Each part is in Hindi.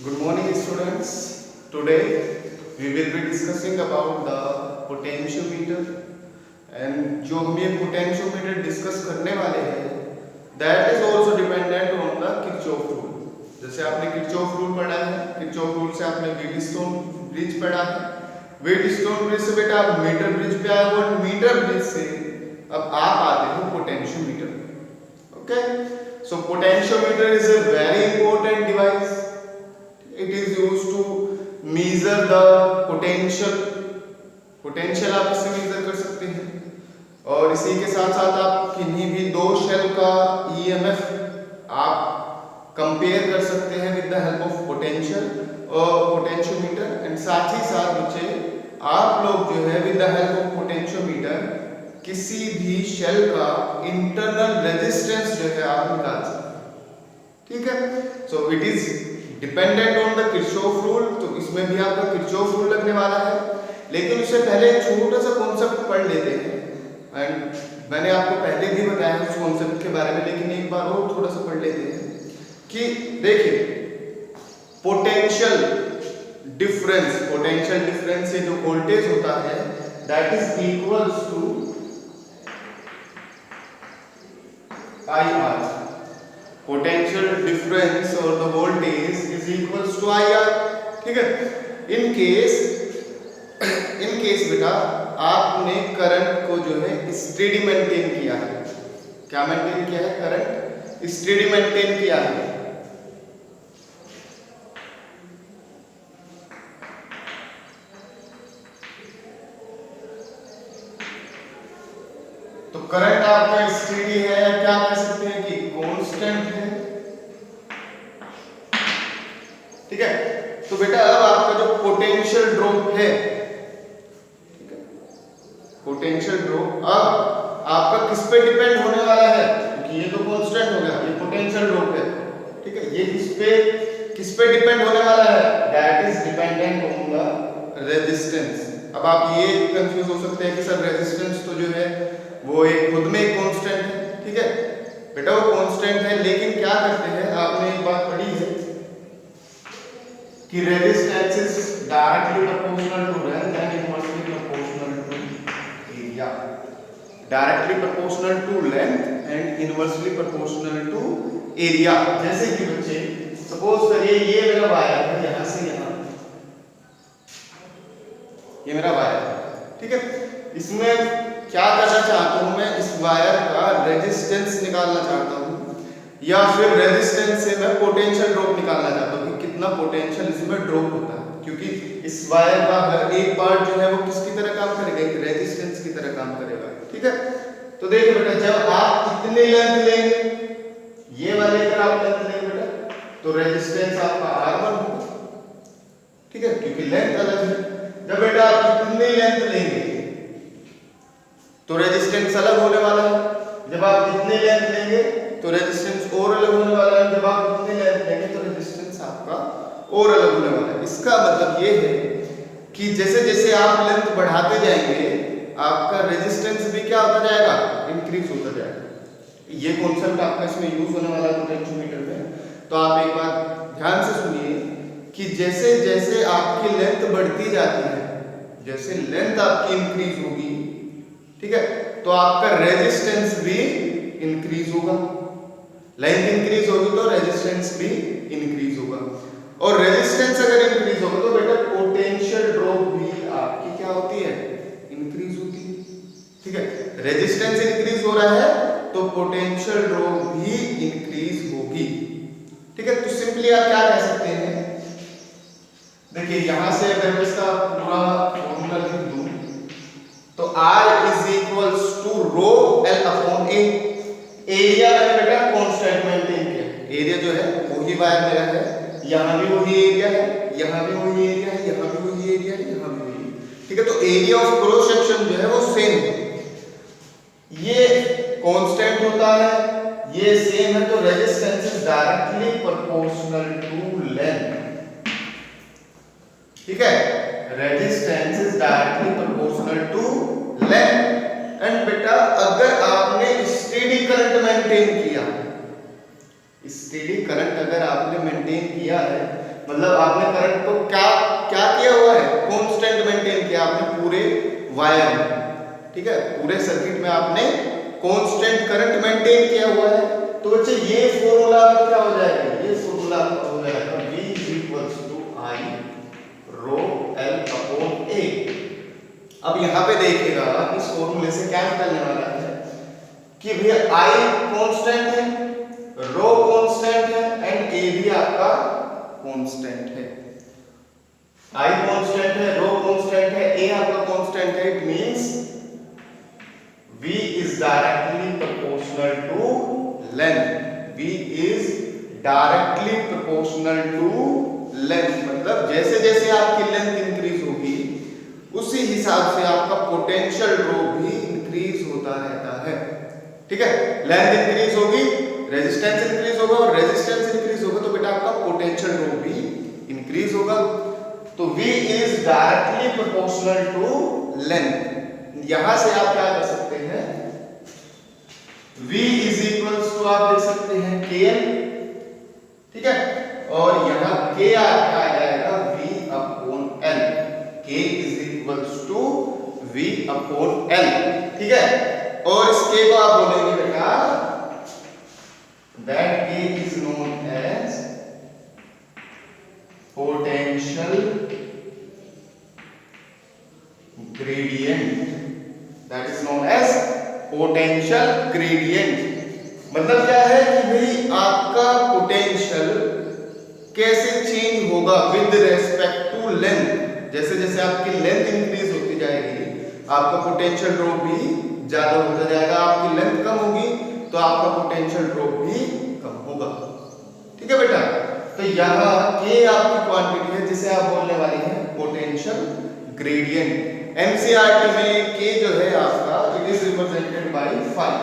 Good morning, students. Today we will be discussing about the potentiometer and जो हम ये potentiometer discuss करने वाले हैं that is also dependent on the Kirchhoff rule. जैसे आपने Kirchhoff rule पढ़ा है, Kirchhoff rule से आपने Wheatstone bridge पढ़ा है, Wheatstone bridge से बेटा आप मीटर ब्रिज पे आए हो और मीटर ब्रिज से अब आप आते हो potentiometer. Okay, so potentiometer is a very important device. It is used to measure the potential. Potential आप इससे measure कर सकते हैं और इसी के साथ साथ आप किन्हीं भी दो शेल का EMF आप कंपेयर कर सकते हैं with the help of potential और potentiometer एंड साथ ही साथ बच्चे आप लोग जो है with the help of potentiometer किसी भी शेल का इंटरनल रेजिस्टेंस जो है आप निकाल सकते हैं. ठीक है, so it is dependent on the Kirchhoff rule. तो इसमें भी आपका किरचॉफ रूल लगने वाला है, लेकिन उससे पहले एक छोटा सा कॉन्सेप्ट पढ़ लेते हैं. एंड मैंने आपको पहले भी बताया उस कॉन्सेप्ट के बारे में, लेकिन एक बार और थोड़ा सा पढ़ लेते हैं कि देखिए पोटेंशियल डिफरेंस से जो वोल्टेज होता है that is equals to IR. Potential difference or the voltage is equals to IR. ठीक है, इन केस बेटा आपने करंट को जो है स्टेडी मेंटेन किया है. क्या मेंटेन किया है? करंट स्टेडी मेंटेन किया है. तो करंट आपका स्टेडी है, क्या कह सकते हैं कि कांस्टेंट है. ठीक है, तो बेटा अब आपका जो पोटेंशियल ड्रॉप है, ठीक है, पोटेंशियल ड्रॉप अब आपका किस पे डिपेंड होने वाला है? क्योंकि ये तो कांस्टेंट हो गया, ये पोटेंशियल ड्रॉप है. ठीक है, ये किस पे डिपेंड होने वाला है? That is dependent on the resistance. अब आप ये कंफ्यूज हो सकते हैं कि सर रेजिस्टेंस तो जो है वो एक खुद में एक कांस्टेंट है. ठीक है बेटा, वो कांस्टेंट है, लेकिन क्या करते हैं, आपने एक बात पढ़ी है कि resistance is directly proportional to length and inversely proportional to area. Directly proportional to length and inversely proportional to area. जैसे कि बच्चे सपोज करिए ये मेरा वायर है, यहां से यहां ये मेरा वायर है. ठीक है, इसमें क्या करना चाहता हूं मैं, इस वायर का रेजिस्टेंस निकालना चाहता हूं या फिर रेजिस्टेंस से मैं पोटेंशियल ड्रॉप निकालना चाहता हूं कि कितना पोटेंशियल इसमें ड्रॉप होता है. क्योंकि इस वायर का हर एक पार्ट जो है वो किसकी तरह काम करेगा? एक रेजिस्टेंस की तरह काम करेगा. ठीक है, तो देखिए बेटा जब आप इतनी लेंथ लेंगे, ये वाले अगर आप लेंथ लेंगे बेटा तो रेजिस्टेंस आपका R1 होगा. ठीक है, क्योंकि लेंथ अलग है. जब बेटा आप इतनी लेंथ लेंगे तो रेजिस्टेंस अलग होने वाला है. जब आप इतनी लेंथ लेंगे तो रेजिस्टेंस और अलग होने वाला है. जब आप इतनी लेंथ लेंगे तो रेजिस्टेंस आपका और अलग होने वाला है. इसका मतलब ये है कि जैसे जैसे आप लेंथ बढ़ाते जाएंगे आपका रेजिस्टेंस भी क्या होता जाएगा? इंक्रीज होता जाएगा. ये कॉन्सेप्ट आपका इसमें यूज होने वाला है पोटेंशियोमीटर में. तो आप एक बार ध्यान से सुनिए कि जैसे जैसे आपकी लेंथ बढ़ती जाती है, जैसे लेंथ आपकी इंक्रीज होगी, ठीक है, तो आपका रेजिस्टेंस भी इंक्रीज होगा. लेंथ इंक्रीज होगी तो रेजिस्टेंस भी इंक्रीज होगा. और रेजिस्टेंस अगर इंक्रीज होगा तो बेटा पोटेंशियल ड्रॉप भी आपकी क्या होती है? इंक्रीज होती है. ठीक है, रेजिस्टेंस इंक्रीज हो रहा है तो पोटेंशियल ड्रॉप भी इंक्रीज होगी. ठीक है, तो सिंपली आप क्या कह सकते हैं, देखिए यहां से अगर मैं इसका पूरा फॉर्मूला लिख दूं तो R is equals to rho L upon A. Area मैंने बेटा कांस्टेंट मेंटेन किया. एरिया जो है वही वायर मेरा है, यहां भी वही एरिया है, यहां भी वही एरिया है, यहां भी वही एरिया है, यहां भी वही. ठीक है, तो एरिया ऑफ क्रॉस सेक्शन जो है वो सेम है. ये कांस्टेंट होता है, ये सेम है, तो resistance is directly proportional to length. ठीक है, resistance is directly proportional to length. And बेटा अगर आपने स्टेडी करंट मेंटेन किया, स्टेडी करंट अगर आपने मेंटेन किया है मतलब आपने करंट को क्या क्या किया हुआ है, कांस्टेंट मेंटेन किया आपने पूरे वायर में, ठीक है, पूरे सर्किट में आपने कांस्टेंट करंट मेंटेन किया हुआ है। तो बच्चे ये फॉर्मूला क्या हो जाएगा, ये फॉर्मूला हो जाएगा V I rho L upon A। अब यहाँ पे देखिएगा इस फॉर्मूले से क्या निकलने वाला है कि भैया I कांस्टेंट है, रो कांस्टेंट है एंड A भी आपका कांस्टेंट है। I कांस्टेंट है, रो कांस्टेंट है, A आपका कांस्टेंट है। It means V is directly proportional to length। V is directly proportional to length, मतलब जैसे जैसे आपकी लेंथ इंक्रीज होगी उसी हिसाब से आपका पोटेंशियल ड्रॉप भी इंक्रीज होता रहता है, ठीक है। लेंथ इंक्रीज होगी, रेजिस्टेंस इंक्रीज होगा, और रेजिस्टेंस इंक्रीज होगा तो बेटा आपका पोटेंशियल ड्रॉप भी इंक्रीज होगा। तो V is directly proportional to length। यहां से आप क्या कर सकते हैं, V is equals to आप लिख सकते हैं KL, ठीक है, और यहां K आपका आ जाएगा V upon L। K is equals to V upon L, ठीक है। और इस K को आप बोलेंगे बेटा that K is known as potential gradient, that is known as potential gradient। मतलब क्या है कि भाई आपका पोटेंशियल कैसे चेंज होगा विद रेस्पेक्ट टू लेंथ। जैसे जैसे आपकी लेंथ इंक्रीज होती जाएगी आपका पोटेंशियल ड्रॉप भी ज्यादा होता जाएगा, आपकी लेंथ कम होगी तो आपका पोटेंशियल ड्रॉप भी कम होगा, ठीक है बेटा। तो यहाँ K आपकी क्वांटिटी है जिसे आप बोलने वाले हैं पोटेंशियल ग्रेडियंट। एनसीईआरटी में K जो है आपका it is represented by phi.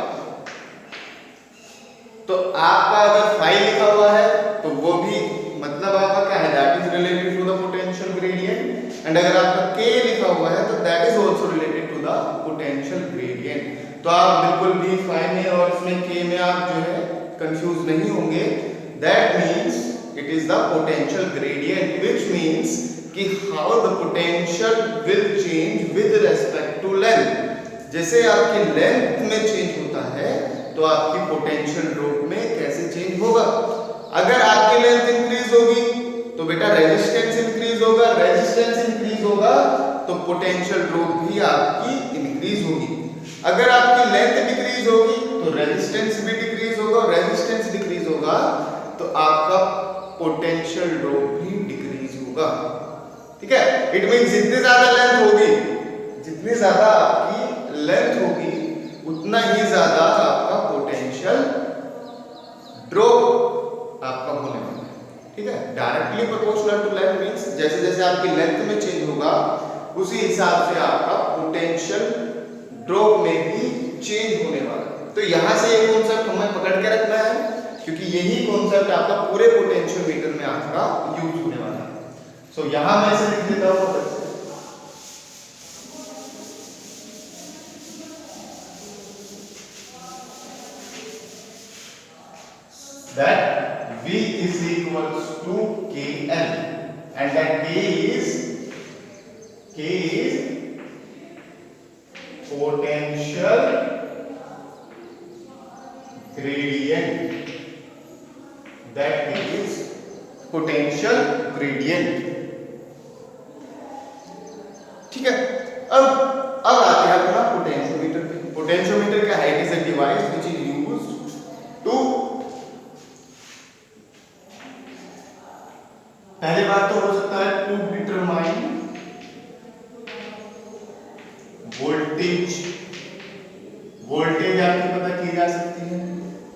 तो आपका अगर फाई लिखा हुआ है तो वो भी मतलब आपका क्या है, that is related to the potential gradient. And अगर आपका K लिखा हुआ है तो that is also related to the potential gradient. तो आप बिल्कुल भी फाई में और इसमें K में आप जो है कंफ्यूज नहीं होंगे। That means it is the potential gradient, which means कि how the potential will change with respect to length. जैसे आपकी लेंथ में चेंज होता है तो आपकी पोटेंशियल ड्रॉप में कैसे चेंज होगा। अगर आपकी लेंथ इंक्रीज होगी तो बेटा रेजिस्टेंस इंक्रीज होगा, रेजिस्टेंस इंक्रीज होगा तो पोटेंशियल ड्रॉप भी आपकी इंक्रीज होगी। अगर आपकी लेंथ डिक्रीज होगी तो रेजिस्टेंस भी डिक्रीज होगा, और रेजिस्टेंस डिक्रीज होगा तो आपका पोटेंशियल ड्रॉप भी डिक्रीज होगा, ठीक है। इट मींस जितनी ज्यादा लेंथ होगी, जितनी ज्यादा आपकी लेंथ होगी उतना ही ज्यादा आपका पोटेंशियल ड्रॉप आपका होने वाला है, ठीक है। Directly proportional to length means जैसे जैसे आपकी लेंथ में चेंज होगा उसी हिसाब से आपका पोटेंशियल ड्रॉप में भी चेंज होने वाला है। तो यहां से ये कॉन्सेप्ट हमें पकड़ के रखना है क्योंकि यही कॉन्सेप्ट आपका पूरे पोटेंशियोमीटर में आपका यूज होने वाला है। सो यहां मैं इसे लिख देता हूं that V is equals to KL and that K is potential gradient, that is potential gradient, ठीक है। अब आते हैं अपना पोटेंशियोमीटर पे। पोटेंशियोमीटर क्या है, it is a device which is used to, पहली बात तो हो सकता है टू डिटरमाइन वोल्टेज, वोल्टेज आपकी पता की जा सकती है,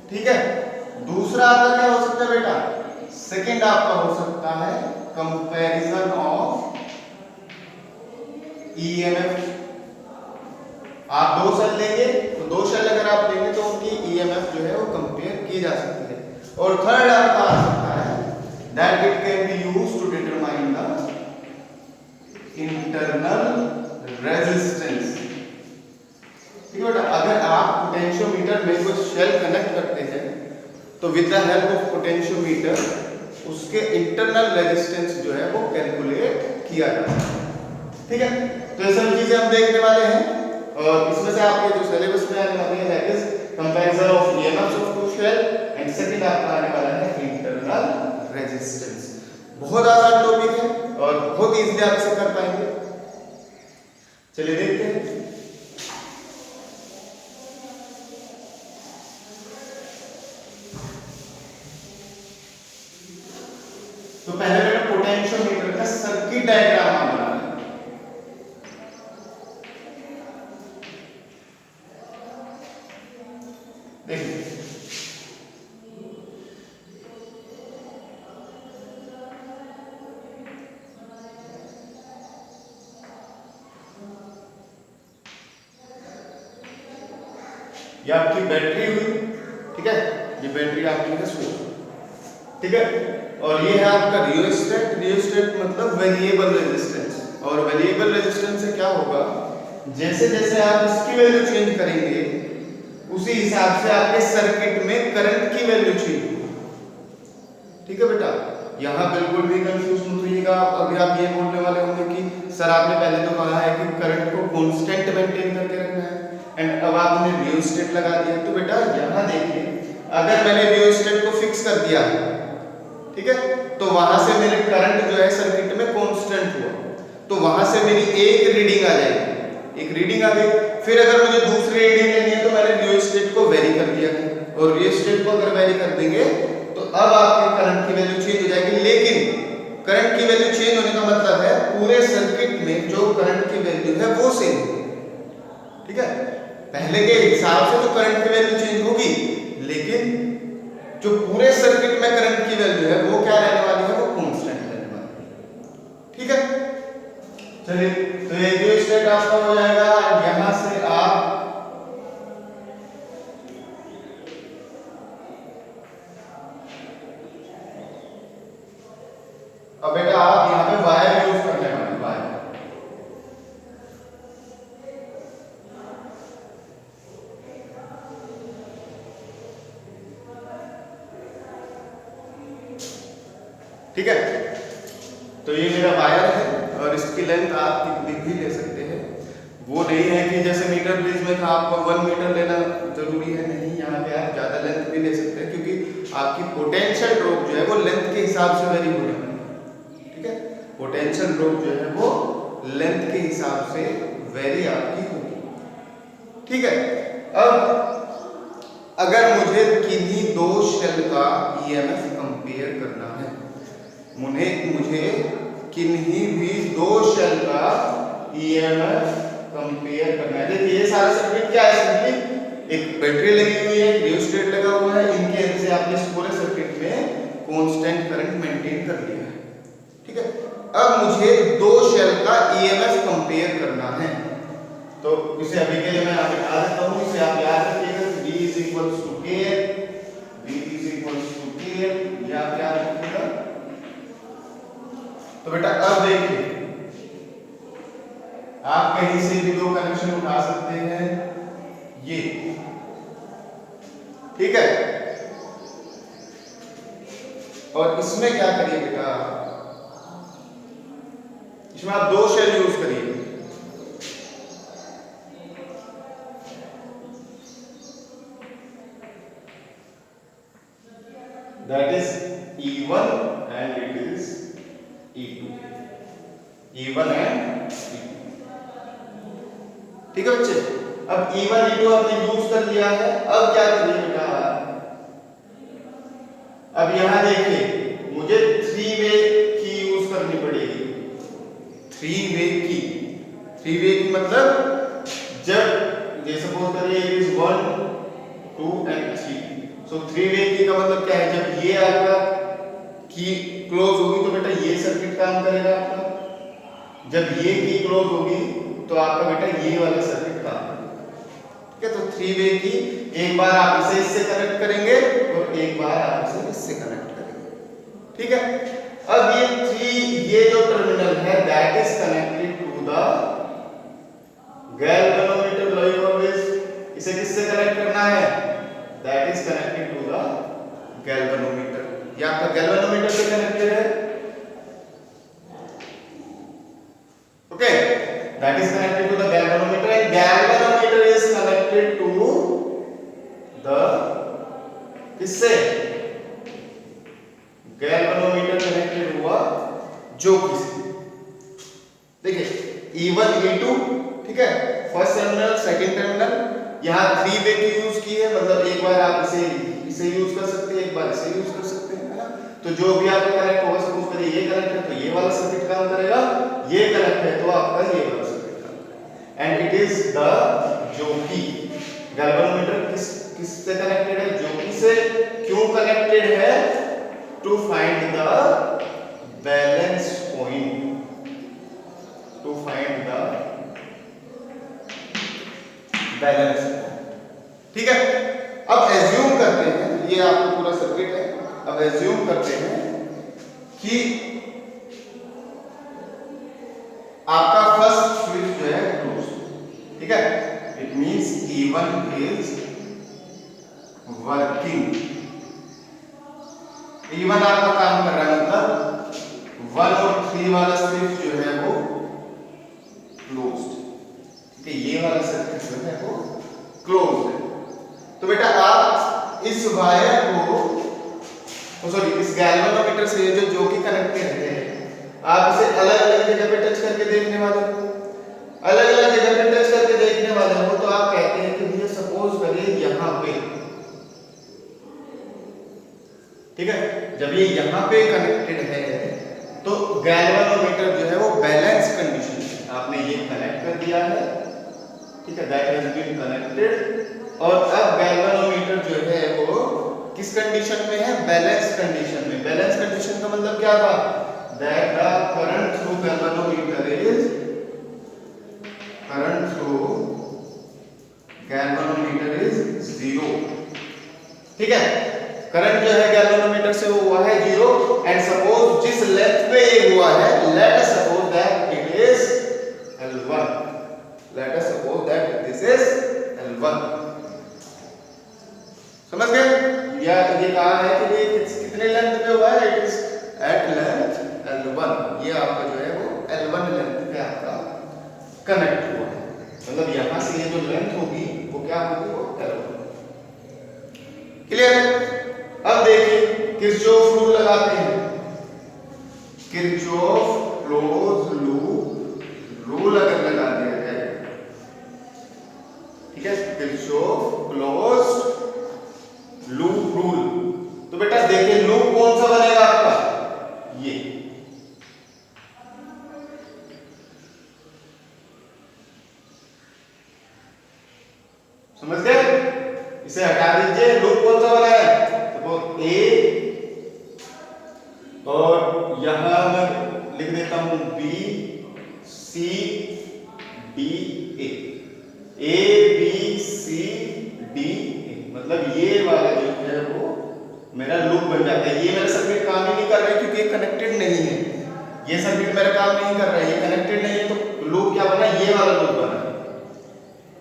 ठीक है। दूसरा आपका क्या हो सकता है बेटा, सेकंड आपका हो सकता है कंपैरिजन ऑफ ईएमएफ। आप दो सेल लेंगे तो दो सेल अगर आप लेंगे तो उनकी ईएमएफ जो है वो कंपेयर की जा सकती है। और थर्ड आपका आ सकता है that it can be used to determine the internal resistance, ठीक है बेटा। अगर आप पोटेंशियोमीटर में कुछ शेल कनेक्ट करते हैं तो with the help of potentiometer उसके इंटरनल रेजिस्टेंस जो है वो कैलकुलेट किया जाता है। ठीक है, तो ये सभी चीजें हम देखने वाले हैं और इसमें से आपके जो सिलेबस में आने वाली है that is comparison of EMFs of two cell and second आपका आने वाला है इंटरनल रेजिस्टेंस। बहुत आसान टॉपिक है और बहुत इजीली आप इसे कर पाएंगे। चलिए देखते हैं। तो पहले मैंने पोटेंशियोमीटर का सर्किट डायग्राम बनाना है। देखिए ये आपकी बैटरी हुई, ठीक है, ये बैटरी आपकी है सोर्स, ठीक है, और ये है आपका रियोस्टेट। रियोस्टेट मतलब वेरिएबल रेजिस्टेंस, और वेरिएबल रेजिस्टेंस से क्या होगा, जैसे जैसे आप इसकी वैल्यू चेंज करेंगे उसी हिसाब से आपके सर्किट में करंट की वैल्यू चेंज होगी। ठीक है बेटा, यहाँ बिल्कुल भी कंफ्यूज मत होइएगा। अभी आप ये बोलने वाले होंगे कि सर आपने पहले तो कहा है कि करंट को कांस्टेंट मेंटेन करके रखना है एंड अब आपने रियोस्टेट लगा दिया। तो बेटा यहाँ देखिए, अगर मैंने रियोस्टेट को फिक्स कर दिया, ठीक है, तो वहां से मेरे करंट जो है सर्किट में कांस्टेंट हुआ, तो वहां से मेरी एक रीडिंग आ जाएगी, एक रीडिंग आ गई। फिर अगर मुझे दूसरी रीडिंग लेनी है तो मैंने रियोस्टेट को वेरी कर दिया, और रियोस्टेट को अगर वेरी कर देंगे तो अब आपके करंट की वैल्यू चेंज हो जाएगी। लेकिन करंट की वैल्यू चेंज होने का मतलब है पूरे सर्किट में जो करंट की वैल्यू है वो सेम होगी। ठीक है, पहले के हिसाब से तो करंट की वैल्यू चेंज होगी, लेकिन जो पूरे सर्किट में करंट की वैल्यू है वो क्या रहने वाली है, वो कांस्टेंट रहने वाली है। ठीक है, चलिए, तो ये रियोस्टेट आपका हो जाएगा। यहां से आप अब बेटा आप यहाँ पे वायर यूज करने वाले, वायर। ठीक है, तो ये मेरा वायर है और इसकी लेंथ आप कितनी भी ले सकते हैं। वो नहीं है कि जैसे मीटर ब्रिज में था आपको 1 मीटर लेना जरूरी है, नहीं, यहाँ पे आप ज्यादा लेंथ भी ले सकते हैं क्योंकि आपकी पोटेंशियल ड्रॉप जो है वो लेंथ के हिसाब से वेरी होने वाली है। ठीक है, पोटेंशियल ड्रॉप जो है वो लेंथ के हिसाब से वेरी आपकी होगी। ठीक है, अब अगर मुझे किन्हीं दो शेल का ईएमएफ कंपेयर करना है, मुझे किन्हीं भी दो शेल का ईएमएफ कंपेयर करना है। देखिए ये सारा सर्किट क्या है, सिंपली एक बैटरी लगी हुई है, एक रियोस्टेट लगा हुआ है, इनके अंदर से आपने इस पूरे सर्किट में कांस्टेंट करंट मेंटेन कर लिया है। ठीक है, अब मुझे दो शेल का ईएमएफ कंपेयर करना है, तो इसे अभी के लिए मैं आपको बता देता हूं, इसे आप याद रखिएगा, V = K, V = K, ये आप याद रखिएगा। तो बेटा अब देखिए, आप कहीं से भी दो कनेक्शन उठा सकते हैं, ये, ठीक है, और इसमें क्या करिए बेटा, इसमें आप दो शेल यूज करिए। That is E1 and it is E2, E1 and E2। ठीक है बच्चे, अब E1 E2 आपने यूज कर लिया है। अब क्या करिए बेटा, अब यहां देखिए मुझे 3 वे की यूज करनी पड़ेगी। 3 वे की, 3 वे की मतलब जब जैसे सपोज करिए इट इज 1 2 एंड 3, सो 3 वे की का मतलब क्या है, जब ये आपका की क्लोज होगी तो बेटा ये सर्किट काम करेगा आपका, जब ये की क्लोज होगी तो आपका बेटा ये वाला सर्किट काम करेगा। ठीक है, तो 3 वे की एक बार आप इसे इससे कनेक्ट करेंगे और एक बार आप इसे इससे कनेक्ट करेंगे। ठीक है, अब ये जो टर्मिनल है that is connected to the galvanometer, like always इसे किससे कनेक्ट करना है, that is connected to the galvanometer. ये आपका गैल्वेनोमीटर से गैल्वेनोमीटर कनेक्टेड हुआ जॉकी से। देखिए E1 E2, ठीक है, फर्स्ट टर्मिनल सेकंड टर्मिनल, यहाँ 3 वे की यूज की है, मतलब एक बार आप इसे यूज कर सकते हैं, एक बार इसे यूज कर सकते हैं, है ना। तो जो भी आपका कनेक्ट होगा, सपोज करिए ये कनेक्ट है तो ये वाला सर्किट काम करेगा, ये कनेक्ट है तो आपका ये वाला सर्किट काम करेगा। And it is the jockey. Galvanometer किससे कनेक्टेड है? जॉकी से। क्यों कनेक्टेड है? To find the balance point, to find the balance, ठीक है। अब एज्यूम करते हैं, ये आपका पूरा सर्किट है, अब एज्यूम करते हैं कि आपका फर्स्ट स्विच जो है क्लोज, ठीक है। It means E1 is working, E1 आपका काम कर रहा है, मतलब 1 और 3 वाला स्विच जो है वो क्लोज्ड, ठीक है, ये वाला सर्किट जो है वो क्लोज्ड है। तो बेटा आप इस वायर को, सॉरी इस गैल्वेनोमीटर से जो जॉकी कनेक्टेड है, आप इसे अलग अलग जगह पे टच करके देखने वाले हो, अलग अलग जगह पे टच करके देखने वाले हो, तो आप कहते हैं कि मुझे सपोज करिए यहाँ पे, ठीक है, जब ये यहाँ पे कनेक्टेड है तो गैल्वेनोमीटर जो है वो बैलेंस कंडीशन है, आपने ये कनेक्ट कर दिया है, ठीक है, दैट हैज बीन कनेक्टेड, और अब गैल्वेनोमीटर जो है वो किस कंडीशन में है? बैलेंस कंडीशन में। बैलेंस कंडीशन का मतलब क्या था? That the current through galvanometer is, current through galvanometer is 0, ठीक है, करंट जो है गैल्वेनोमीटर से वो हुआ है 0, एंड सपोज जिस लेंथ पे ये हुआ है, let us suppose that it is L1, let us suppose that this is L1, समझ गए? या ये कहा है कि ये कितने लेंथ पे हुआ है? It is at length L1, ये आपका जो है वो L1 लेंथ पे आपका कनेक्ट हुआ है, मतलब यहां से ये जो लेंथ होगी वो क्या होगी? वो L1। क्लियर है? अब देखिए किरचॉफ रूल लगाते हैं, किरचॉफ क्लोज लूप रूल अगर लगा दिया जाए, ठीक है, किरचॉफ क्लोज लूप रूल, तो बेटा देखिए लूप कौन सा बनेगा आपका? ये, समझ गए? इसे हटा दीजिए, लूप कौन सा बना है? तो ए, और यहां मैं लिख देता हूं B C D A B C D A, मतलब ये वाला जो है वो मेरा लूप बन जाता है। ये मेरा सर्किट काम ही नहीं कर रहा है क्योंकि ये कनेक्टेड नहीं है, ये सर्किट मेरा काम नहीं कर रहा है, ये कनेक्टेड नहीं है, तो लूप क्या बना? ये वाला लूप बना,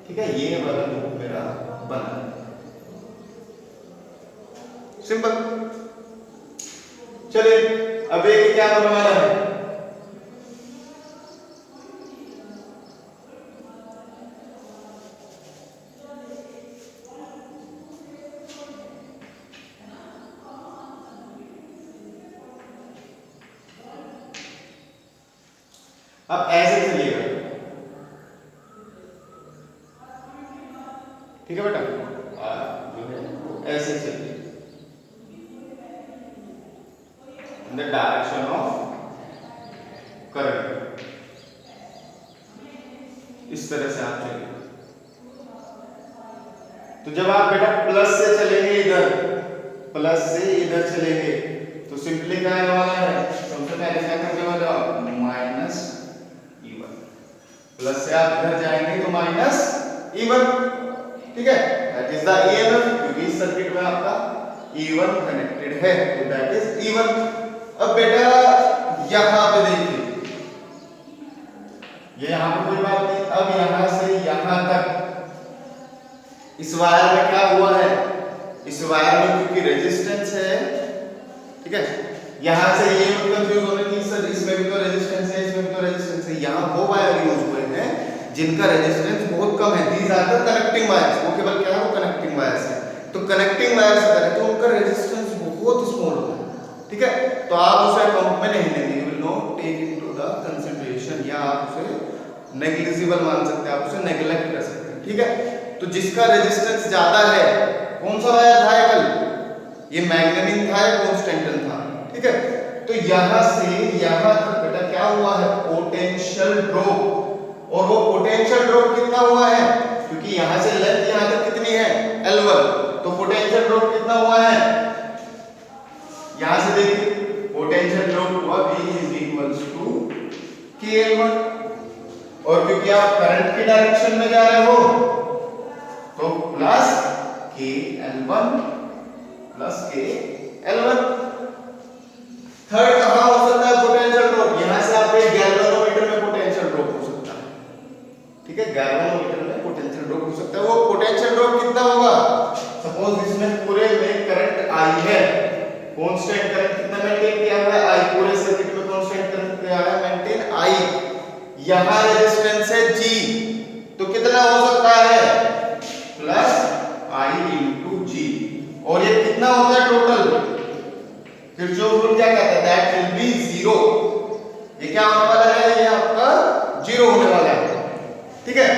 ठीक है, ये वाला लूप मेरा बना, सिंपल। चलिए अब एक क्या बनवाना है? अब ऐसे चलिएगा, ठीक है बेटा, जो है ऐसे चलिए in the direction of current, इस तरह से आप चलिए। तो जब आप बेटा प्लस से चलेंगे, इधर प्लस से इधर चलेंगे, तो सिंपली क्या आने वाला है? सबसे पहले क्या करने वाले हो? माइनस E1, प्लस से आप इधर जाएंगे तो माइनस E1, ठीक है, दैट इज द EMF, क्योंकि इस सर्किट में आपका E1 कनेक्टेड है, तो दैट इज E1। अब बेटा यहां पे देखिए, ये यहां पे कोई बात नहीं, अब यहां से यहां तक इस वायर में क्या हुआ है? इस वायर में क्योंकि रेजिस्टेंस है, ठीक है, यहां से ये मत कंफ्यूज होने की, सर इसमें भी तो रेजिस्टेंस है, इसमें भी तो रेजिस्टेंस है, यहां वो वायर यूज हुए हैं जिनका रेजिस्टेंस बहुत कम है, these are the connecting wires, वो केवल क्या है? वो कनेक्टिंग वायर्स है। तो कनेक्टिंग वायर से करें तो उनका रेजिस्टेंस बहुत स्मॉल होता है, ठीक है। तो आप उसे अकाउंट में नहीं लेंगे, you will not take into the consideration, या आप उसे नेग्लिजिबल मान सकते हैं, आप उसे नेग्लेक्ट कर सकते हैं, ठीक है। तो जिसका रेजिस्टेंस ज्यादा है, कौन सा वायर था कल, ये मैग्नेटिक था या कांस्टेंटन था, ठीक है। तो यहां से यहां तक बेटा क्या हुआ है, पोटेंशियल ड्रॉप। और वो पोटेंशियल ड्रॉप कितना हुआ है, क्योंकि यहां से लेंथ यहां तक कितनी है L1, तो पोटेंशियल ड्रॉप कितना हुआ है, यहां से देखिए पोटेंशियल ड्रॉप हुआ V = KL1, और क्योंकि आप करंट की डायरेक्शन में जा रहे हो तो plus KL1 plus KL1। Third कहां हो सकता है पोटेंशियल ड्रॉप, यहां से आप एक गैल्वेनोमीटर में पोटेंशियल ड्रॉप हो सकता है, ठीक है। गैल्वेनोमीटर में पोटेंशियल ड्रॉप हो सकता है। वो पोटेंशियल ड्रॉप कितना होगा, सपोज इसमें पूरे में करंट I है, कांस्टेंट करंट कितना मेंटेन किया हुआ है I, पूरे सर्किट में कांस्टेंट करंट किया है मेंटेन I, यहां रेजिस्टेंस है G, तो कितना हो सकता है प्लस I * G, और ये कितना होता है टोटल, किरचॉफ रूल क्या कहता है, दैट विल बी 0, ये क्या होने वाला है, ये आपका 0 होने वाला है, ठीक है।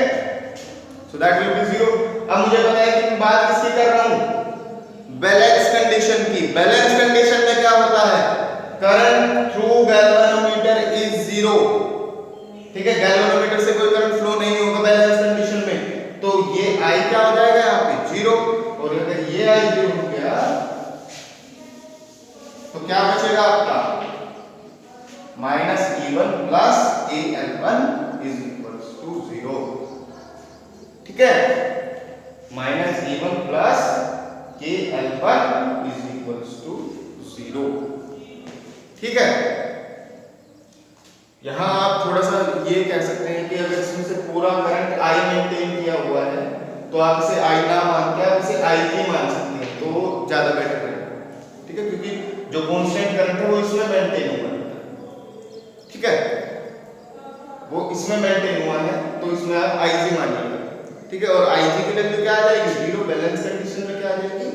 So that will be 0। अब मुझे पता है कि बात किसकी कर रहा हूं, बैलेंस कंडीशन की। बैलेंस कंडीशन में क्या होता है, करंट थ्रू गैल्वेनोमीटर इज 0, ठीक है। गैल्वेनोमीटर से कोई करंट फ्लो नहीं होगा बैलेंस कंडीशन में, तो ये I क्या हो जाएगा यहाँ पे 0, और अगर ये I 0 हो गया तो क्या बचेगा आपका -E1 प्लस KL1 = 0, ठीक है। -E1 प्लस KL1 = 0, ठीक है। यहां आप थोड़ा सा ये कह सकते हैं कि अगर इसमें से पूरा करंट I मेंटेन किया हुआ है तो आप इसे I ना मान के आप इसे IQ मान सकते हैं, तो ज्यादा बेटर है, ठीक है, क्योंकि जो कांस्टेंट करंट है वो इसमें मेंटेन हुआ है, ठीक है, वो इसमें मेंटेन हुआ है, तो इसमें आप IG मानिएगा, ठीक है। और IG की वैल्यू क्या आ जाएगी 0, बैलेंस कंडीशन में क्या आ जाएगी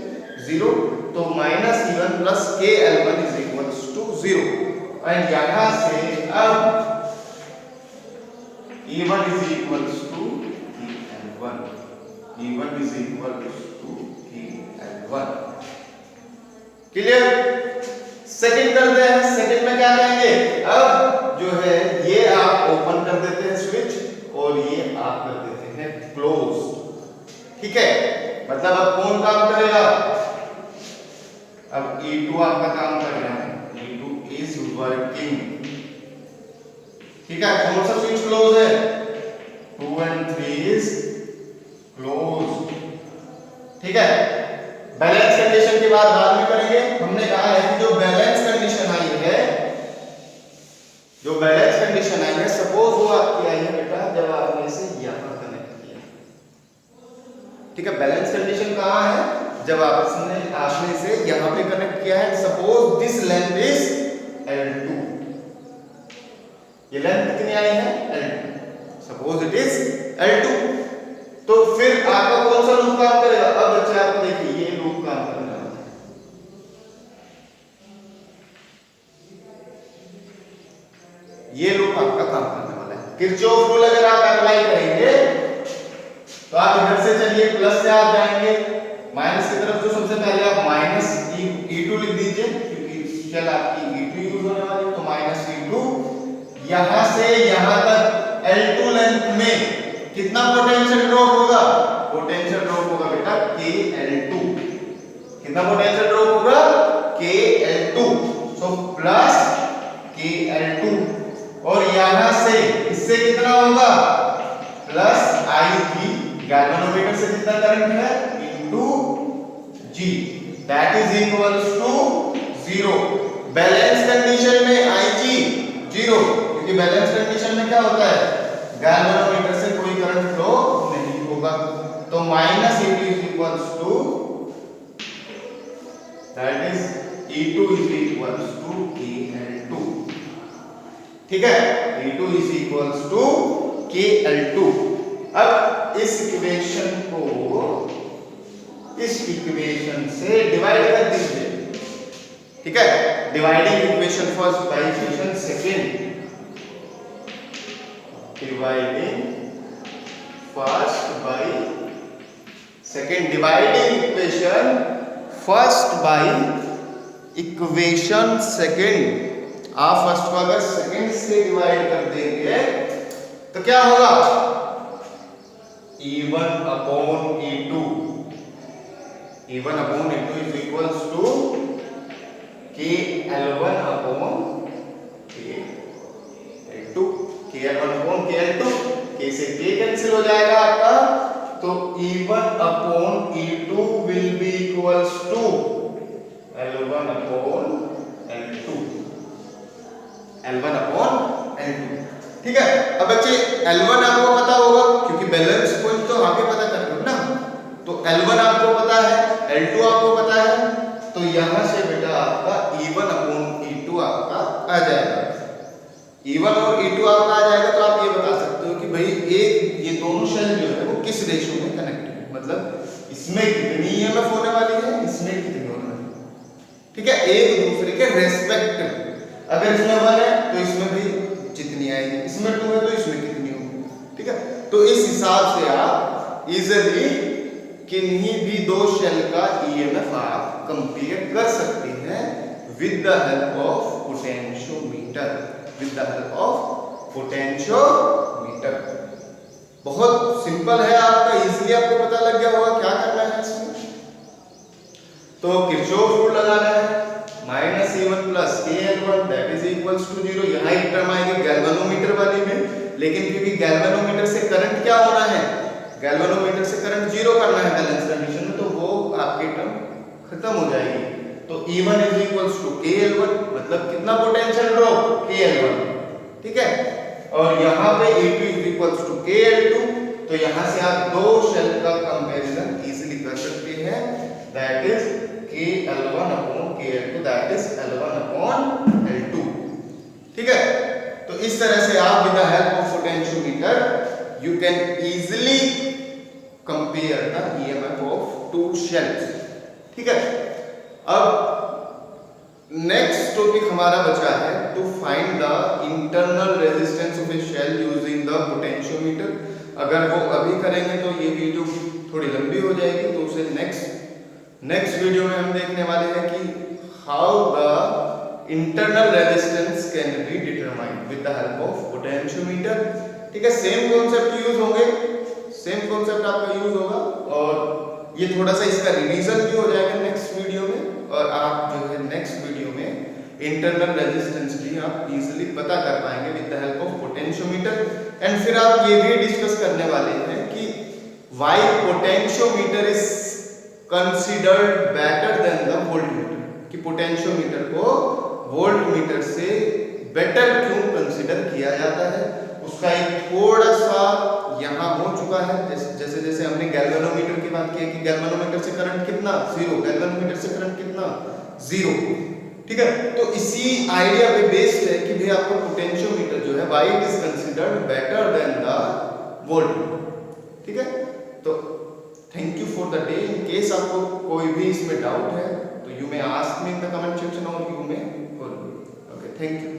0, तो -E1 प्लस KL1 = 0, एंड यहां से अब E1 = KL1, E1 = KL1, clear. Second करते हैं, सेकंड में क्या करेंगे, अब जो है ये आप ओपन कर देते हैं स्विच, और ये आप कर देते हैं क्लोज, ठीक है। मतलब अब कौन काम करेगा, अब E2 आपका काम कर रहा है, E2 इज वर्किंग, ठीक है। कौन सा स्विच क्लोज है, 2 and 3 इज क्लोज, ठीक है। बैलेंस कंडीशन की बात बाद में करेंगे। हमने कहा है कि जो बैलेंस कंडीशन आई है, जो बैलेंस कंडीशन आई है, सपोज वो आपकी आई है बेटा जब आपने इसे यहां कनेक्ट किया, ठीक है। बैलेंस कंडीशन कहां है, जब आपने इसे यहां पे कनेक्ट किया है। Suppose this length is L2, ये लेंथ कितनी आई है L2, suppose it is L2, तो फिर आपका कौन सा लूप काम करेगा, अब बच्चे आपको देखिए ये लूप काम करने वाला है, ये लूप आपका काम करने वाला है। किरचॉफ रूल अगर आप अप्लाई करेंगे तो आप इधर से चलिए प्लस से आप जाएंगे माइनस की तरफ, तो सबसे पहले आप -E2 लिख दीजिए, क्योंकि चल आपकी E2 यूज होने वाली है, तो -E2, यहां से यहां तक L2 लेंथ में कितना पोटेंशियल ड्रॉप होगा, पोटेंशियल ड्रॉप होगा बेटा KL2, कितना पोटेंशियल ड्रॉप होगा KL2, सो प्लस KL2, और यहां से इससे कितना होगा प्लस IG, गैल्वेनोमीटर से कितना करंट है into G, that is equals to 0। Balance condition में IG 0, क्योंकि बैलेंस कंडीशन में क्या होता है, गैल्वेनोमीटर से कोई करंट फ्लो नहीं होगा, तो -E2 equals to, that is E2 equals to KL2, ठीक है। E2 equals to KL2। अब इस इक्वेशन को इस इक्वेशन से डिवाइड कर दीजिए, ठीक है। Dividing equation first by equation second, dividing first by second, dividing equation first by equation second. आप फर्स्ट को अगर सेकंड से डिवाइड कर देंगे तो क्या होगा, E1 upon E2, E1 upon E2 is equals to KL1 upon KL2, KL1 upon KL2, K से K कैंसिल हो जाएगा आपका, तो E1 upon E2 will be equals to L1 upon L2, L1 upon L2, ठीक है। अब बच्चे L1 आपको पता होगा क्योंकि बैलेंस पॉइंट तो आगे पता कर लो ना, तो L1 आपको पता है, L2 आपको पता है, तो यहां से बेटा आपका E1 अपॉन E2 आपका आ जाएगा। E1 और E2 आपका आ जाएगा तो आप ये बता सकते हो कि भाई एक ये दोनों शेल जो है वो किस रेशियो में कनेक्टेड है, मतलब इसमें कितनी EMF होने वाली है, इसमें कितनी होने वाली है, ठीक है, एक दूसरे के रेस्पेक्ट में। अगर इसमें 1 है तो इसमें भी जितनी आएगी, इसमें 2 है तो इसमें कितनी होगी, ठीक है। तो इस हिसाब से आप इजीली किन्हीं भी दो शेल का EMF आप कंपेयर कर सकते हैं with the help of potentiometer, with the help of potentiometer. बहुत सिंपल है आपका, इजीली आपको पता लग गया होगा क्या करना है इसमें। तो किरचॉफ रूल लगाना है, -E1 plus KL1 that is equals to 0। यहाँ एक टर्म आएगी गैल्वेनोमीटर वाली में, लेकिन क्योंकि गैल्वेनोमीटर से करंट क्या होना है, गैल्वेनोमीटर से करंट 0 करना है बैलेंस कंडीशन में, तो वो आपकी टर्म खत्म हो जाएगी। तो E1 is equals to KL1, मतलब कितना पोटेंशियल ड्रॉप, KL1, ठीक है। और यहाँ पे E2 is equals to KL2, तो यहाँ से आप दो शेल का कंपैरिजन इजीली कर सकते हैं, that is KL1 upon KL2, that is L1 upon L2, ठीक है। तो इस तरह से आप with the help of potentiometer you can easily compare the EMF of two cells, ठीक है। अब नेक्स्ट टॉपिक हमारा बचा है to find the internal resistance of a cell using the potentiometer. अगर वो अभी करेंगे तो ये वीडियो थोड़ी लंबी हो जाएगी, तो उसे नेक्स्ट वीडियो में हम देखने वाले हैं कि how the internal resistance can be determined with the help of potentiometer, ठीक है। सेम कॉन्सेप्ट यूज होंगे, सेम कॉन्सेप्ट आपका यूज होगा, और ये थोड़ा सा इसका रिवीजन भी हो जाएगा नेक्स्ट वीडियो में, और आप जो है नेक्स्ट वीडियो में इंटरनल रेजिस्टेंस भी आप इजीली पता कर पाएंगे with the help of potentiometer. And फिर आप ये भी डिस्कस करने वाले हैं कि why potentiometer is considered better than the voltmeter, कि पोटेंशियोमीटर को वोल्टमीटर से बेटर क्यों कंसीडर किया जाता है। उसका एक थोड़ा सा यहाँ हो चुका है, जैसे जैसे हमने गैल्वेनोमीटर की बात की है कि गैल्वेनोमीटर से करंट कितना 0, गैल्वेनोमीटर से करंट कितना 0, ठीक है। तो इसी आइडिया पे बेस्ड है कि भाई आपको पोटेंशियोमीटर जो है why it is considered better than the voltmeter, ठीक है। तो thank you for the day. In case आपको कोई भी इसमें डाउट है तो you may ask me in the comment section और you may call me. Okay, thank you.